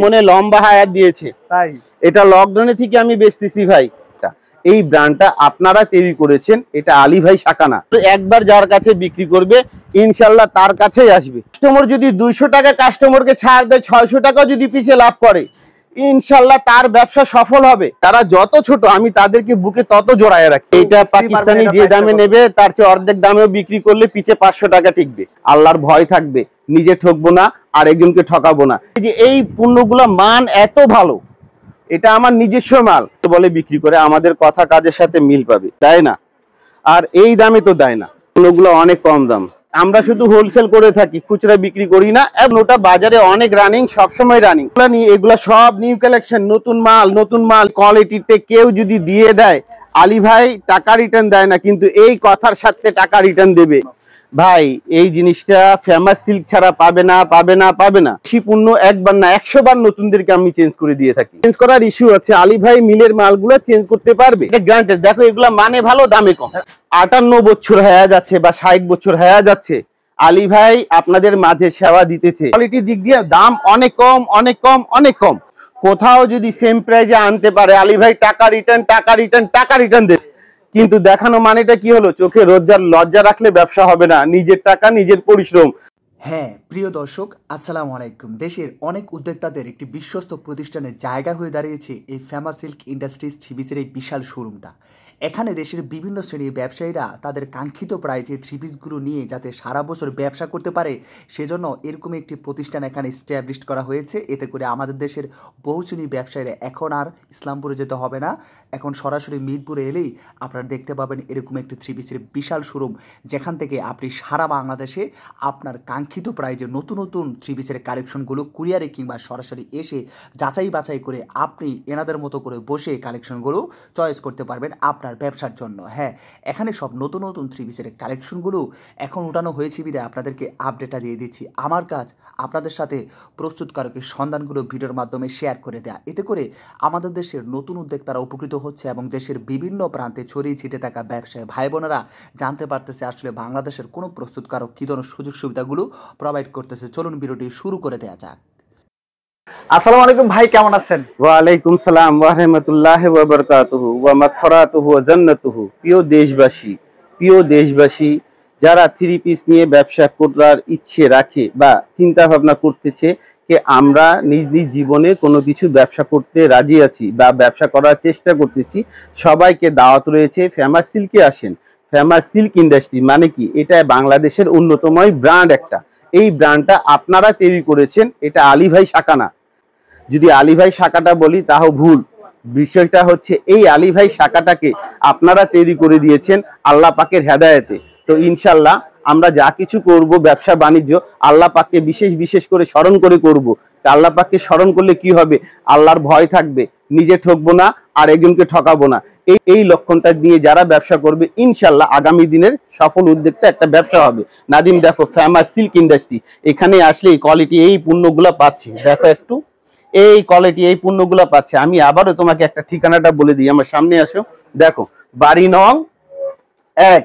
মনে লম্বা হায়াত দিয়েছে তাই এটা লকডাউনে থেকে আমি বেচতেছি ভাই। এই ব্র্যান্ডটা আপনারা তৈরি করেছেন, এটা আলী ভাই শাখানা। তো একবার যার কাছে বিক্রি করবে ইনশাল্লাহ তার কাছেই আসবে। কাস্টমার যদি 200 টাকা কাস্টমারকে ছাড় দেয়, 600 টাকা যদি পিছে লাভ করে, ইনশাল্লাহ তার ব্যবসা সফল হবে। তারা যত ছোট আমি তাদেরকে বুকে তত জোড়ায় রাখি। এটা পাকিস্তানি যে দামে নেবে তার চেয়ে অর্ধেক দামেও বিক্রি করলে পিছে 500 টাকা টিকবে। আল্লাহর ভয় থাকবে, নিজে ঠকবো না আর একজনকে ঠকাবো না। এই যে এই পণ্যগুলো মান এত ভালো, এটা আমার নিজস্ব মাল বলে বিক্রি করে, আমাদের কথা কাজের সাথে মিল পাবে, তাই না? আর এই দামে তো দেয় না, পণ্যগুলো অনেক কম দাম। আমরা শুধু হোলসেল করে থাকি, খুচরা বিক্রি করি না। এবং ওটা বাজারে অনেক রানিং, সবসময় রানিং। এগুলা সব নিউ কালেকশন, নতুন মাল কোয়ালিটিতে। কেউ যদি দিয়ে দেয় আলী ভাই টাকা রিটার্ন দেয় না, কিন্তু এই কথার সাথে টাকা রিটার্ন দেবে ভাই। এই জিনিসটা ফেমাস সিল্ক ছাড়া পাবে না। বেশি পণ্য একবার না 100 বার নতুনদেরকে আমি চেঞ্জ করে দিয়ে থাকি। চেঞ্জ করার ইস্যু আছে, আলী ভাই মিলের মালগুলো চেঞ্জ করতে পারবে, এটা গ্যারান্টেড। দেখো এগুলা মানে ভালো, দামে কম। 58 বছর হয়ে যাচ্ছে বা 60 বছর হয়ে যাচ্ছে আলী ভাই আপনাদের মাঝে সেবা দিতেছে। কোয়ালিটির দিক দিয়ে দাম অনেক কম। কোথাও যদি সেম প্রাইজে আনতে পারে আলী ভাই টাকা রিটার্ন দেবে। কিন্তু দেখানো মানেটা কি হলো? চোখে লজ্জা রাখলে ব্যবসা হবে না। নিজের টাকা, নিজের পরিশ্রম। হ্যাঁ প্রিয় দর্শক, আসসালামু আলাইকুম। দেশের অনেক উদ্যোক্তাদের একটি বিশ্বস্ত প্রতিষ্ঠানের জায়গা হয়ে দাঁড়িয়েছে এই ফেমাস সিল্ক ইন্ডাস্ট্রিজ থ্রি পিসের এই বিশাল শোরুমটা। এখানে দেশের বিভিন্ন শ্রেণীর ব্যবসায়ীরা তাদের কাঙ্ক্ষিত প্রাইজে থ্রি পিসগুলো নিয়ে যাতে সারা বছর ব্যবসা করতে পারে, সেজন্য এরকম একটি প্রতিষ্ঠান এখানে এস্টাবলিশ করা হয়েছে। এতে করে আমাদের দেশের বহু শ্রেণীর ব্যবসায়ীরা এখন আর ইসলামপুরে যেতে হবে না, এখন সরাসরি মিরপুরে এলেই আপনারা দেখতে পাবেন এরকম একটি থ্রি পিসের বিশাল শোরুম, যেখান থেকে আপনি সারা বাংলাদেশে আপনার কাঙ্ক্ষিত প্রাইজে নতুন থ্রি পিসের কালেকশনগুলো কুরিয়ারে কিংবা সরাসরি এসে যাচাই বাছাই করে আপনি এনাদের মতো করে বসে কালেকশনগুলো চয়েস করতে পারবেন আপনার ব্যবসার জন্য। হ্যাঁ, এখানে সব নতুন থ্রি পিসের কালেকশনগুলো এখন উঠানো হয়েছে বিধায় আপনাদেরকে আপডেটটা দিয়ে দিচ্ছি। আমার কাজ আপনাদের সাথে প্রস্তুতকারকের সন্ধানগুলো ভিডিওর মাধ্যমে শেয়ার করে দেয়া। এতে করে আমাদের দেশের নতুন উদ্যোক্তারা উপকৃত হচ্ছে এবং দেশের বিভিন্ন প্রান্তে ছড়িয়ে ছিটে থাকা ব্যবসায়ী ভাই বোনেরা জানতে পারতেছে আসলে বাংলাদেশের কোনো প্রস্তুতকারক কী ধরনের সুযোগ সুবিধাগুলো প্রোভাইড করতেছে। চলুন ভিডিওটি শুরু করে দেওয়া যাক। আসসালামু আলাইকুম ভাই, কেমন আছেন? ওয়ালাইকুম সালাম ওয়া রাহমাতুল্লাহি ওয়া বারাকাতুহু ওয়া মাগফিরাতুহু ওয়া জান্নাতুহু। প্রিয় দেশবাসী যারা থ্রি পিস নিয়ে ব্যবসা করার ইচ্ছে রাখে বা চিন্তা ভাবনা করতেছে যে আমরা নিজ জীবনে কোনো কিছু ব্যবসা করতে রাজি আছি বা ব্যবসা করার চেষ্টা করতেছি, সবাইকে দাওয়াত রয়েছে ফেমাস সিল্কে আসেন। ফেমাস সিল্ক ইন্ডাস্ট্রি মানে কি? এটা বাংলাদেশের অন্যতম ব্র্যান্ড একটা। এই ব্র্যান্ডটা আপনারা তৈরি করেছেন, এটা আলী ভাই শাখানা। যদি আলী ভাই শাখাটা বলি তাও ভুল। বিষয়টা হচ্ছে এই আলী ভাই শাখাটাকে আপনারা তৈরি করে দিয়েছেন আল্লাহ পাকের হেদায়েতে। তো ইনশাল্লাহ আমরা যা কিছু করব ব্যবসা বাণিজ্য আল্লাহ পাককে বিশেষ করে স্মরণ করে করব। আল্লাহ পাককে স্মরণ করলে কি হবে? আল্লাহর ভয় থাকবে, নিজে ঠকবো না আর একজনকে ঠকাবো না। এই লক্ষণটা নিয়ে যারা ব্যবসা করবে ইনশাল্লাহ আগামী দিনের সফল উদ্যোক্তা একটা ব্যবসা হবে। নাদিম দেখো ফেমাস সিল্ক ইন্ডাস্ট্রি, এখানে আসলে এই কোয়ালিটি এই পণ্যগুলো পাচ্ছে। দেখো একটু এই কোয়ালিটি এই পণ্যগুলো পাচ্ছে। আমি আবারও তোমাকে একটা ঠিকানাটা বলে দিই, আমার সামনে আসো। দেখো বাড়ি নং 1।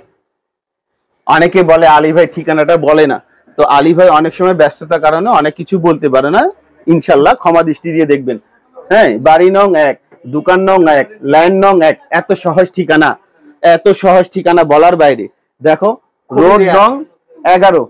অনেকে বলে আলী ভাই ঠিকানাটা বলে না, তো আলী ভাই অনেক সময় ব্যস্ততার কারণে অনেক কিছু বলতে পারে না, ইনশাল্লাহ ক্ষমা দৃষ্টি দিয়ে দেখবেন। হ্যাঁ, বাড়ি নং 1, দোকান নং 1, লাইন নং 1। এত সহজ ঠিকানা বলার বাইরে। দেখো রোড নং 11,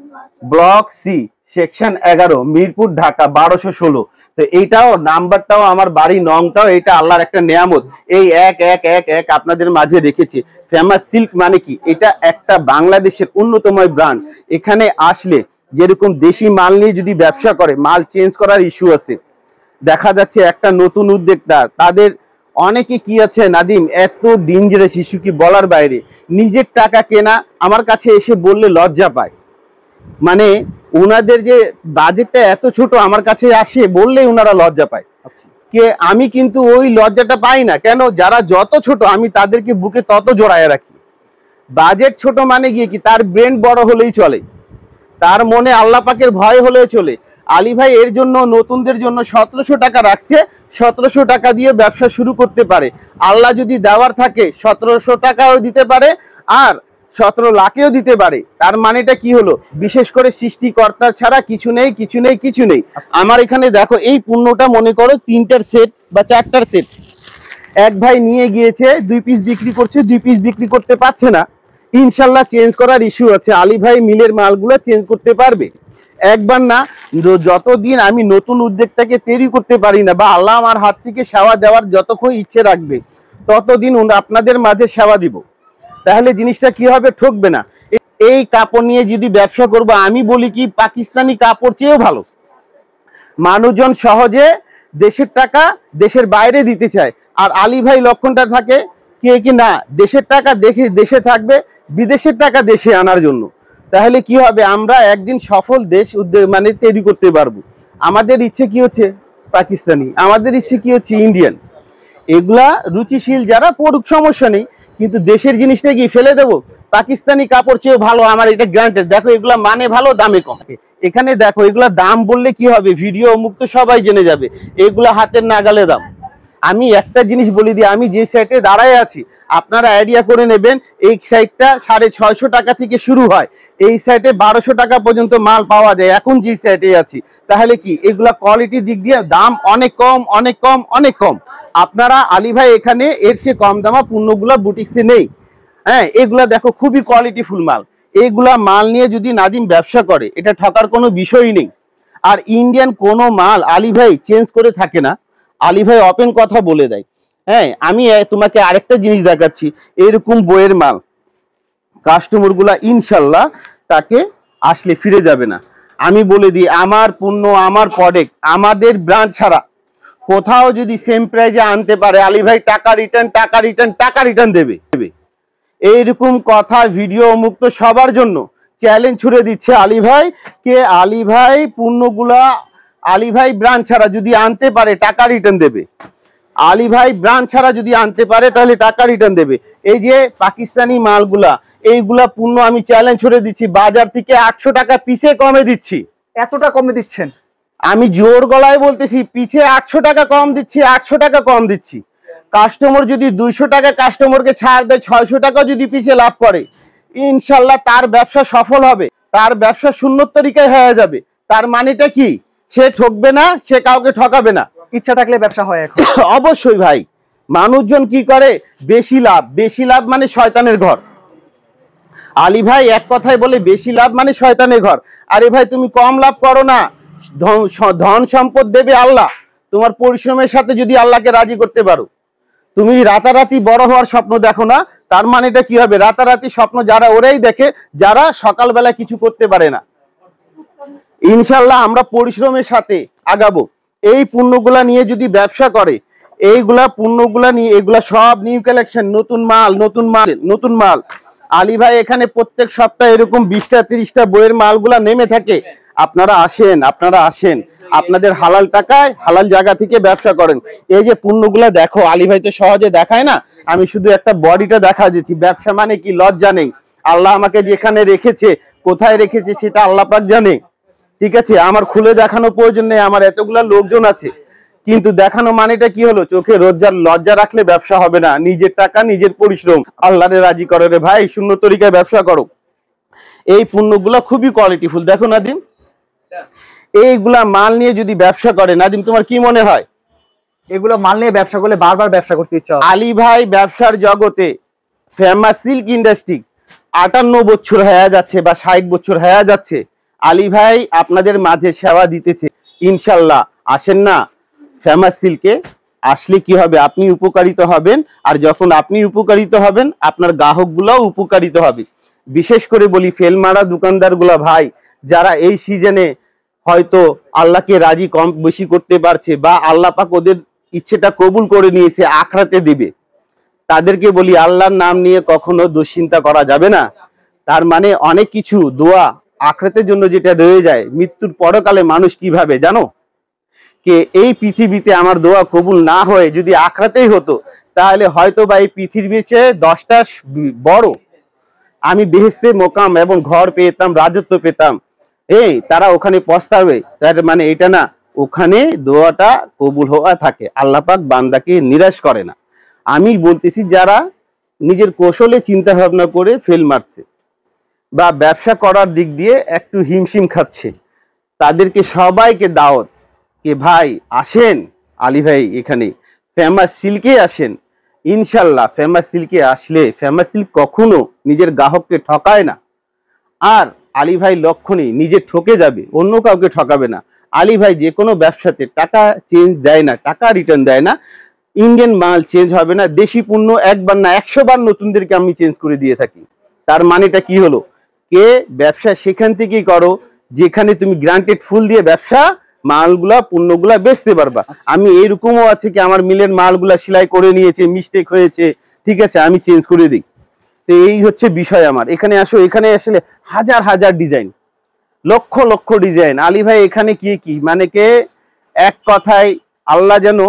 block C, section 11, Mirpur, Dhaka 1216। তো এইটাও নাম্বারটাও আমার বাড়ি নংটাও এটা আল্লাহর একটা নিয়ামত। এই 1 আপনাদের মাঝে রেখেছি। ফেমাস সিল্ক মানে কি? এটা একটা বাংলাদেশের অন্যতম ব্র্যান্ড। এখানে আসলে যেরকম দেশি মাল নিয়ে যদি ব্যবসা করে, মাল চেঞ্জ করার ইস্যু আছে। দেখা যাচ্ছে একটা নতুন উদ্যোক্তা, তাদের অনেকে কি আছে নাদিম এত ডেঞ্জারাস ইস্যু কি বলার বাইরে। নিজের টাকা কেনা আমার কাছে এসে বললে লজ্জা পায়। মানে ওনাদের যে বাজেটটা এত ছোট, আমার কাছে আসে বললে ওনারা লজ্জা পায়। কে আমি কিন্তু ওই লজ্জাটা পাই না। কেন? যারা যত ছোট আমি তাদেরকে বুকে তত জোড়ায় রাখি। বাজেট ছোট মানে গিয়ে কি তার ব্রেন বড় হলেই চলে, তার মনে আল্লাহ পাকের ভয় হলেও চলে। আলী ভাই এর জন্য নতুনদের জন্য 1700 টাকা রাখছে। 1700 টাকা দিয়ে ব্যবসা শুরু করতে পারে। আল্লাহ যদি দেওয়ার থাকে 1700 টাকাও দিতে পারে, আর 17 লাখেও দিতে পারে। তার মানেটা কি হলো? বিশেষ করে সৃষ্টিকর্তা ছাড়া কিছু নেই, কিছু নেই, কিছু নেই। আমার এখানে দেখো এই পণ্যটা মনে করো 3টার সেট বা 4টার সেট, এক ভাই নিয়ে গিয়েছে 2 পিস বিক্রি করছে, 2 পিস বিক্রি করতে পারছে না, ইনশাল্লাহ চেঞ্জ করার ইস্যু আছে। আলী ভাই মিলের মালগুলো চেঞ্জ করতে পারবে। একবার না, যতদিন আমি নতুন উদ্যোগটাকে তৈরি করতে পারি না বা আল্লাহ আমার হাত থেকে সেবা দেওয়ার যতক্ষণ ইচ্ছে রাখবে ততদিন আপনাদের মাঝে সেবা দিব। তাহলে জিনিসটা কি হবে? ঠকবে না। এই কাপড় নিয়ে যদি ব্যবসা করব, আমি বলি কি পাকিস্তানি কাপড় চেয়েও ভালো। মানুষজন সহজে দেশের টাকা দেশের বাইরে দিতে চায়, আর আলী ভাই লক্ষণটা থাকে কি না, দেশের টাকা দেখে দেশে থাকবে, বিদেশের টাকা দেশে আনার জন্য। তাহলে কি হবে? আমরা একদিন সফল দেশ মানে তৈরি করতে পারবো। আমাদের ইচ্ছে কি হচ্ছে পাকিস্তানি, আমাদের ইচ্ছে কি হচ্ছে ইন্ডিয়ান। এগুলা রুচিশীল যারা পড়ুক, সমস্যা নেই, কিন্তু দেশের জিনিসটা কি ফেলে দেবো? পাকিস্তানি কাপড় চেয়েও ভালো, আমার এটা গ্যারান্টেড। দেখো এগুলা মানে ভালো, দামে কম। এখানে দেখো এগুলা দাম বললে কি হবে? ভিডিও মুক্ত সবাই জেনে যাবে, এগুলা হাতের নাগালে দাম। আমি একটা জিনিস বলি দিই, আমি যে সাইটে দাঁড়ায় আছি আপনারা আইডিয়া করে নেবেন, এই সাইটটা 650 টাকা থেকে শুরু হয়, এই সাইটে 1200 টাকা পর্যন্ত মাল পাওয়া যায় এখন যে সাইটে আছি। তাহলে কি এগুলা কোয়ালিটির দিক দিয়ে দাম অনেক কম, অনেক কম, অনেক কম। আপনারা আলী ভাই এখানে এর চেয়ে কম দামা পণ্যগুলা বুটিক্সে নেই। হ্যাঁ, এগুলা দেখো খুবই কোয়ালিটিফুল মাল। এইগুলা মাল নিয়ে যদি নাদিম ব্যবসা করে এটা ঠকার কোনো বিষয়ই নেই। আর ইন্ডিয়ান কোনো মাল আলী ভাই চেঞ্জ করে থাকে না, আলী ভাই ওপেন কথা বলে দেয়। হ্যাঁ, আমি তোমাকে আরেকটা জিনিস দেখাচ্ছি, এরকম বইয়ের মাল কাস্টমার গুলা ইনশাল্লাহ তাকে আসলে ফিরে যাবে না। আমি বলে দিই, আমার পণ্য, আমার প্রোডাক্ট আমাদের ব্রাঞ্চ ছাড়া কোথাও যদি সেম প্রাইজে আনতে পারে আলী ভাই টাকা রিটার্ন, টাকা রিটার্ন, টাকা রিটার্ন দেবে। এইরকম কথা ভিডিও মুক্ত সবার জন্য চ্যালেঞ্জ ছুড়ে দিচ্ছে আলী ভাই কে। আলী ভাই পণ্যগুলা আলী ভাই ব্রাঞ্চ ছাড়া যদি আনতে পারে টাকা রিটার্ন দেবে। আলী ভাই ব্রাঞ্চ ছাড়া যদি আনতে পারে তাহলে টাকা রিটার্ন দেবে। এই যে পাকিস্তানি মালগুলা, এইগুলা পণ্য আমি চ্যালেঞ্জ ছুড়ে দিচ্ছি, বাজার থেকে 800 টাকা পিছে কমে দিচ্ছি। এতটা কমে দিচ্ছেন? আমি জোর গলায় বলতেছি, পিছে 800 টাকা কম দিচ্ছি, 800 টাকা কম দিচ্ছি। কাস্টমার যদি 200 টাকা কাস্টমারকে ছাড় দেয়, 600 টাকা যদি পিছে লাভ করে, ইনশাল্লাহ তার ব্যবসা সফল হবে, তার ব্যবসা সুন্নত তরিকায় হয়ে যাবে। তার মানেটা কি? সে ঠকবে না, সে কাউকে ঠকাবে না। ইচ্ছা থাকলে ব্যবসা হয় এখন। অবশ্যই ভাই, মানুষজন কি করে? বেশি লাভ, বেশি লাভ মানে শয়তানের ঘর। আলী ভাই এক কথায় বলে বেশি লাভ মানে শয়তানের ঘর। আরে ভাই তুমি কম লাভ করো না, ধন সম্পদ দেবে আল্লাহ, তোমার পরিশ্রমের সাথে যদি আল্লাহকে রাজি করতে পারো। তুমি রাতারাতি বড় হওয়ার স্বপ্ন দেখো না, তার মানেটা কি হবে? রাতারাতি স্বপ্ন যারা ওরাই দেখে যারা সকালবেলা কিছু করতে পারে না। ইনশাল্লাহ আমরা পরিশ্রমের সাথে আগাবো। এই পণ্যগুলা নিয়ে যদি ব্যবসা করে, এইগুলা পণ্যগুলা নিয়ে, এগুলা সব নিউ কালেকশন, নতুন মাল, নতুন মাল, নতুন মাল। আলী ভাই এখানে প্রত্যেক সপ্তাহে এরকম 20টা 30টা বইয়ের মালগুলা নেমে থাকে। আপনারা আসেন, আপনারা আসেন, আপনাদের হালাল টাকায় হালাল জায়গা থেকে ব্যবসা করেন। এই যে পণ্যগুলা দেখো, আলী ভাই তো সহজে দেখায় না, আমি শুধু একটা বডিটা দেখা দিচ্ছি। ব্যবসা মানে কি লজ্জা নেই। আল্লাহ আমাকে যেখানে রেখেছে, কোথায় রেখেছে সেটা আল্লাহ পাক জানে। ঠিক আছে, আমার খুলে দেখানো প্রয়োজন নেই, আমার এতগুলা লোকজন আছে। কিন্তু দেখানো মানেটা কি হলো? চোখে লজ্জা রাখলে ব্যবসা হবে না। নিজের টাকা, নিজের পরিশ্রম, আল্লাহরে রাজি করো রে ভাই, শূন্য তরিকায় ব্যবসা করো। এই পণ্যগুলা খুবই কোয়ালিটিফুল। দেখো নাদিম, এইগুলা মাল নিয়ে যদি ব্যবসা করে, নাদিম তোমার কি মনে হয়? এগুলো মাল নিয়ে ব্যবসা করলে বারবার ব্যবসা করতে ইচ্ছা হবে। আলী ভাই ব্যবসার জগতে ফেমাস সিল্ক ইন্ডাস্ট্রি 58 বছর হয়ে যাচ্ছে বা 60 বছর হয়ে যাচ্ছে। আলী ভাই আপনাদের মাঝে সেবা দিতেছে। ইনশাল্লাহ আসেন না ফেমাস সিল্কে, আসলে কি হবে? আপনি উপকারিত হবেন, আর যখন আপনি উপকারিত হবেন আপনার গ্রাহকগুলোও উপকারিত হবে। বিশেষ করে বলি ফেলমারা দোকানদারগুলা ভাই, যারা এই সিজনে হয়তো আল্লাহকে রাজি কম বেশি করতে পারছে বা আল্লাহ পাক ওদের ইচ্ছেটা কবুল করে নিয়েছে, আখরাতে দিবে, তাদেরকে বলি আল্লাহর নাম নিয়ে কখনো দুশ্চিন্তা করা যাবে না। তার মানে অনেক কিছু দোয়া আখরাতের জন্য যেটা রয়ে যায়, মৃত্যুর পরকালে মানুষ কিভাবে জানো? কে এই পৃথিবীতে আমার দোয়া কবুল না হয়ে যদি আখরাতেই হতো, তাহলে হয়তো বা এই পৃথিবীর চেয়ে 10টা বড় আমি বেহেশতে মোকাম এবং ঘর পেতাম, রাজত্ব পেতাম। তারা ওখানে পস্তাবে, তার মানে এটা না, ওখানে দোয়াটা কবুল হওয়া থাকে। আল্লাহ পাক বান্দাকে নিরাশ করে না। আমি বলতেছি যারা নিজের কৌশলে চিন্তা ভাবনা করে ফেল মারছে বা ব্যবসা করার দিক দিয়ে একটু হিমশিম খাচ্ছে, তাদেরকে সবাইকে দাওয়াত কে ভাই আসেন, আলী ভাই এখানে ফেমাস সিল্কে আসেন। ইনশাল্লাহ ফেমাস সিল্কে আসলে ফেমাস সিল্ক কখনো নিজের গ্রাহককে ঠকায় না। আর আলী ভাই লক্ষণে নিজে ঠকে যাবে, অন্য কাউকে ঠকাবে না। আলী ভাই যে কোনো ব্যবসাতে টাকা চেঞ্জ দেয় না, টাকা রিটার্ন দেয় না। ইন্ডিয়ান মাল চেঞ্জ হবে না, দেশি পণ্য একবার না 100 বার নতুনদেরকে আমি চেঞ্জ করে দিয়ে থাকি। তার মানেটা কি হলো, কে ব্যবসা সেখান থেকেই করো যেখানে তুমি গ্রান্টেড ফুল দিয়ে ব্যবসা মালগুলা পণ্যগুলা বেচতে পারবা। আমি এইরকমও আছে কি আমার মিলের মালগুলা সেলাই করে নিয়েছে, মিস্টেক হয়েছে, ঠিক আছে আমি চেঞ্জ করে দিই। তো এই হচ্ছে বিষয় আমার। এখানে আসো, এখানে আসলে হাজার হাজার ডিজাইন, লক্ষ লক্ষ ডিজাইন। আলী ভাই এখানে কি মানে কে এক কথায় আল্লাহ যেন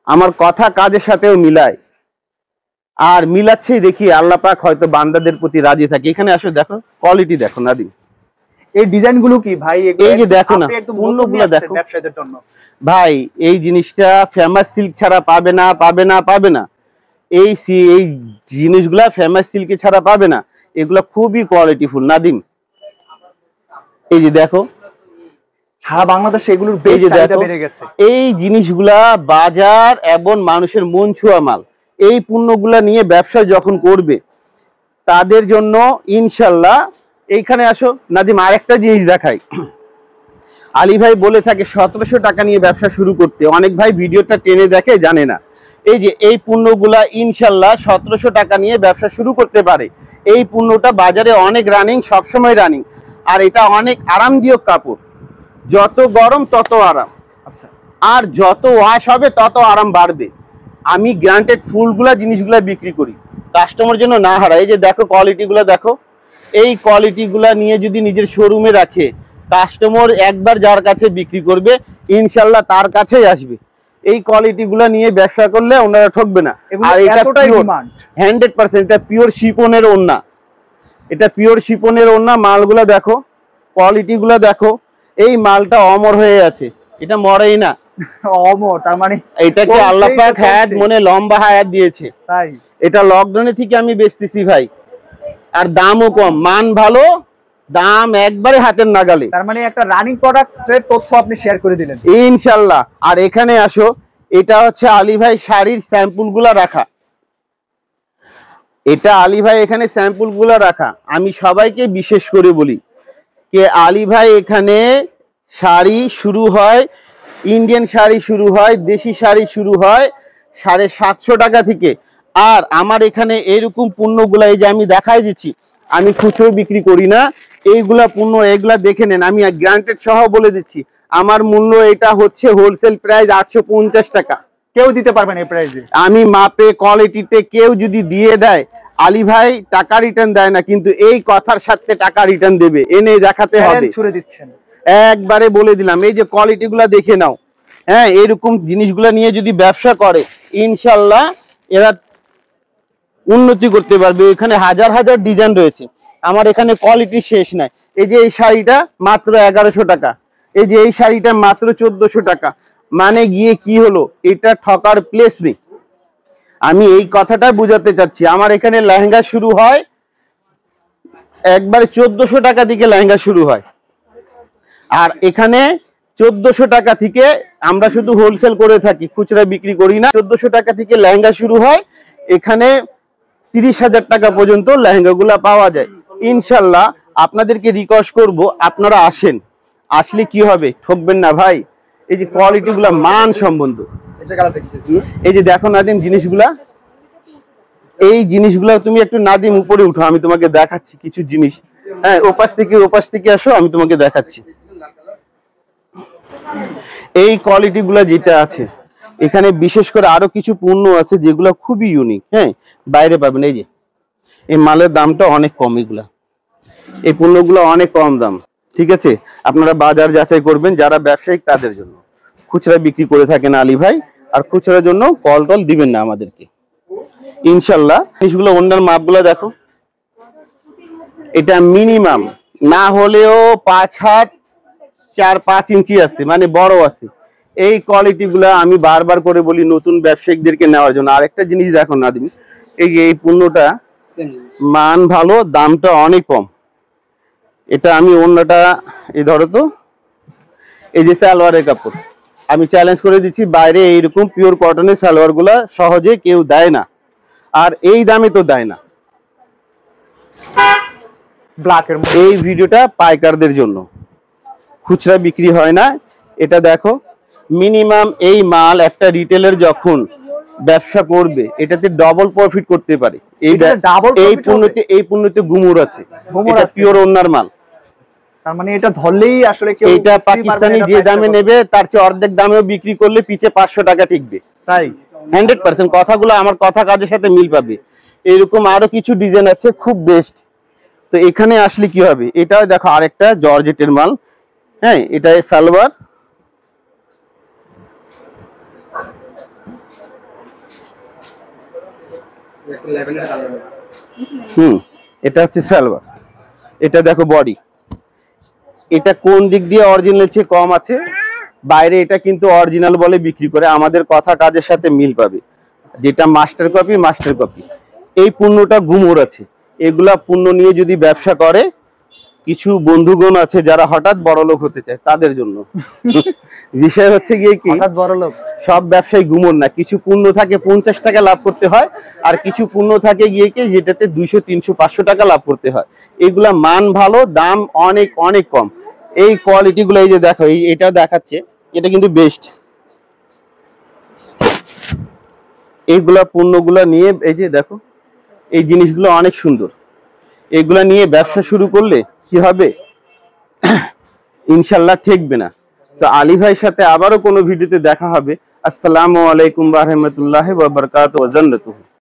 আমার কথা কাজের সাথেও মিলায়, আর মিলাচ্ছেই দেখি আল্লাহ পাক হয়তো বান্দাদের প্রতি রাজি থাকে। এখানে আসো, দেখো কোয়ালিটি দেখো নাদিম, এই ডিজাইন গুলো কি ভাই? এই যে দেখো না পণ্যগুলো দেখো ব্যবসায়ীদের জন্য ভাই, এই জিনিসটা ফেমাস সিল্ক ছাড়া পাবে না, পাবে না, পাবে না। এই জিনিসগুলা ফেমাস সিল্কে ছাড়া পাবে না। এগুলা খুবই কোয়ালিটিফুল নাদিম। এই যে দেখো সারা বাংলাদেশে এগুলোর বেশ চাহিদা বেড়ে গেছে। এই জিনিসগুলা বাজার এবং মানুষের মন ছোঁয়া মাল। এই পণ্যগুলা নিয়ে ব্যবসা যখন করবে তাদের জন্য ইনশাল্লাহ। এইখানে আসো নাদিম, আরেকটা জিনিস দেখাই। আলী ভাই বলে থাকে 1700 টাকা নিয়ে ব্যবসা শুরু করতে। অনেক ভাই ভিডিওটা টেনে দেখে, জানে না। এই যে এই পণ্যগুলা ইনশাল্লাহ 1700 টাকা নিয়ে ব্যবসা শুরু করতে পারে। এই পণ্যটা বাজারে অনেক রানিং, সবসময় রানিং। আর এটা অনেক আরামদায়ক কাপড়, যত গরম তত আরাম। আচ্ছা, আর যত ওয়াশ হবে তত আরাম বাড়বে। আমি গ্রান্টেড ফুলগুলা জিনিসগুলা বিক্রি করি কাস্টমার জন্য না হারায়। এই যে দেখো কোয়ালিটিগুলো দেখো, এই কোয়ালিটিগুলা নিয়ে যদি নিজের শোরুমে রাখে কাস্টমার একবার যার কাছে বিক্রি করবে ইনশাল্লাহ তার কাছেই আসবে। এই কোয়ালিটিগুলা নিয়ে ব্যবসা করলে ওনারা ঠকবে না। আর এটা 100% এটা পিওর শিপনের ওড়না, এটা পিওর শিপনের ওড়না। মালগুলা দেখো, কোয়ালিটিগুলা দেখো। এই মালটা অমর হয়ে আছে, এটা মরেই না। অমর তার মানে এটাকে আল্লাহ পাক হায়াত মনে লম্বা হায়াত দিয়েছে। তাই এটা লকডাউনে থেকে আমি বেচতেছি ভাই, আর দামও কম, মান ভালো, দাম একবারে হাতের নাগালে। তার মানে একটা রানিং প্রোডাক্টের তথ্য আপনি শেয়ার করে দিলেন ইনশাল্লাহ। আর এখানে আসো, এটা হচ্ছে আলী ভাই শাড়ির স্যাম্পলগুলা রাখা। এটা আলী ভাই এখানে স্যাম্পলগুলা রাখা। আমি সবাইকে বিশেষ করে বলি যে আলী ভাই এখানে শাড়ি শুরু হয়, ইন্ডিয়ান শাড়ি শুরু হয়, দেশি শাড়ি শুরু হয় 750 টাকা থেকে। আর আমার এখানে এরকম পণ্যগুলা এই যে আমি দেখাই দিচ্ছি, আমি খুচরো বিক্রি করি না। এইগুলা পণ্য এগুলা দেখে নেন, আমি গ্রান্টেড সহ বলে দিচ্ছি। আমার মূল্য এটা হচ্ছে হোলসেল প্রাইস 850 টাকা। কেউ দিতে পারবেন এই প্রাইসে? আমি মাপে কোয়ালিটিতে কেউ যদি দিয়ে দেয়, আলী ভাই টাকা রিটার্ন দেয় না, কিন্তু এই কথার সাথে টাকা রিটার্ন দেবে, এনে দেখাতে হবে। ছুড়ে দিচ্ছেন একবারে বলে দিলাম। এই যে কোয়ালিটিগুলা দেখে নাও। হ্যাঁ, এরকম জিনিসগুলা নিয়ে যদি ব্যবসা করে ইনশাল্লাহ এরা উন্নতি করতে পারবে। এখানে হাজার হাজার ডিজাইন রয়েছে, আমার এখানে কোয়ালিটি শেষ নাই। এই যে এই শাড়িটা মাত্র 1100 টাকা, এই যে এই শাড়িটা মাত্র 1400 টাকা। মানে গিয়ে কি হলো, এটা ঠকার প্লেস নেই। আমি এই কথাটা বুঝাতে চাচ্ছি। আমার এখানে লেহেঙ্গা শুরু হয় একবারে 1400 টাকা থেকে লেহেঙ্গা শুরু হয়। আর এখানে 1400 টাকা থেকে আমরা শুধু হোলসেল করে থাকি, খুচরা বিক্রি করি না। 1400 টাকা থেকে লেহেঙ্গা শুরু হয়। এখানে 30,000 টাকা পর্যন্ত লেহেঙ্গাগুলা পাওয়া যায়। ইনশাল্লাহ আপনাদেরকে রিকোয়েস্ট করব আপনারা আসেন, আসলে কি হবে, ঠকবেন না ভাই। এই যে কোয়ালিটিগুলা মান সম্বন্ধ, এই যে দেখো নাদিম জিনিসগুলা, এই জিনিসগুলা তুমি একটু নাদিম উপরে উঠো, আমি তোমাকে দেখাচ্ছি কিছু জিনিস। হ্যাঁ, ওপাশ থেকে আসো, আমি তোমাকে দেখাচ্ছি। এই কোয়ালিটিগুলা যেটা আছে এখানে, বিশেষ করে আরো কিছু পণ্য আছে যেগুলো খুবই ইউনিক। হ্যাঁ, বাইরে পাবেন। এই যে এই মালের দামটা অনেক কম, এগুলা এই পণ্যগুলো অনেক কম দাম। ঠিক আছে, আপনারা বাজার যাচাই করবেন যারা ব্যবসায়িক তাদের জন্য। খুচরা বিক্রি করে থাকেন আলী ভাই, আর খুচরার জন্য কল টল দিবেন না আমাদেরকে ইনশাল্লাহ। জিনিসগুলো অন্যান্য মাপগুলো দেখো, এটা মিনিমাম না হলেও 5 হাত 4-5 ইঞ্চি আছে, মানে বড় আছে। এই কোয়ালিটি গুলা আমি বারবার করে বলি নতুন ব্যবসায়িকদেরকে নেওয়ার জন্য। আরেকটা জিনিস দেখো নাদিম, এই পণ্যটা মান ভালো, দামটা অনেক কম। এটা আমি অন্যটা এই ধরো তো, এই যে সালোয়ারের কাপড়, আমি চ্যালেঞ্জ করে দিচ্ছি বাইরে এইরকম পিওর কটনের সালোয়ার গুলা সহজে কেউ দেয় না, আর এই দামে তো দেয় না। ব্ল্যাকের এই ভিডিওটা পাইকারদের জন্য, খুচরা বিক্রি হয় না। এটা দেখো, মিনিমাম এই মাল একটা রিটেলের যখন ব্যবসা করবে এটাতে ডবল প্রফিট করতে পারে। এই পণ্যতে গুমুর আছে, এটা পিওর ওনার মাল। তার মানে এটা ধরলেই আসলে কেউ এটা পাকিস্তানি যে দামে নেবে তার চেয়ে অর্ধেক দামেও বিক্রি করলে পিছে 500 টাকা টিকবে। তাই 100% কথাগুলো আমার কথা কাজের সাথে মিল পাবে। এরকম আরো কিছু ডিজাইন আছে খুব বেস্ট। তো এখানে আসলে কি হবে, এটাও দেখো আরেকটা জর্জেটের মাল। হ্যাঁ, এটা সালোয়ার, এটা হচ্ছে সালোয়ার, এটা দেখো বডি, এটা কোন দিক দিয়ে অরিজিনাল চেয়ে কম আছে। বাইরে এটা কিন্তু অরিজিনাল বলে বিক্রি করে, আমাদের কথা কাজের সাথে মিল পাবে। যেটা মাস্টার কপি। এই পণ্যটা গুমর আছে। এগুলা পণ্য নিয়ে যদি ব্যবসা করে, কিছু বন্ধুগণ আছে যারা হঠাৎ বড় লোক হতে চায় তাদের জন্য। বিষয় হচ্ছে গিয়ে কি, হঠাৎ বড় লোক সব ব্যবসায়ী গুমর না। কিছু পণ্য থাকে 50 টাকা লাভ করতে হয়, আর কিছু পণ্য থাকে গিয়ে কি যেটাতে 200, 300, 500 টাকা লাভ করতে হয়। এগুলা মান ভালো, দাম অনেক অনেক কম। এই কোয়ালিটি গুলো এই যে দেখো, এটাও দেখাচ্ছে, এটা কিন্তু বেস্ট। এইগুলা পণ্যগুলা নিয়ে এই যে দেখো, এই জিনিসগুলো অনেক সুন্দর। এগুলা নিয়ে ব্যবসা শুরু করলে কি হবে, ইনশাল্লাহ ঠেকবে না। তো আলী ভাইয়ের সাথে আবারও কোনো ভিডিওতে দেখা হবে। আসসালামু আলাইকুম ওয়া রাহমাতুল্লাহি ওয়া বারাকাতুহু।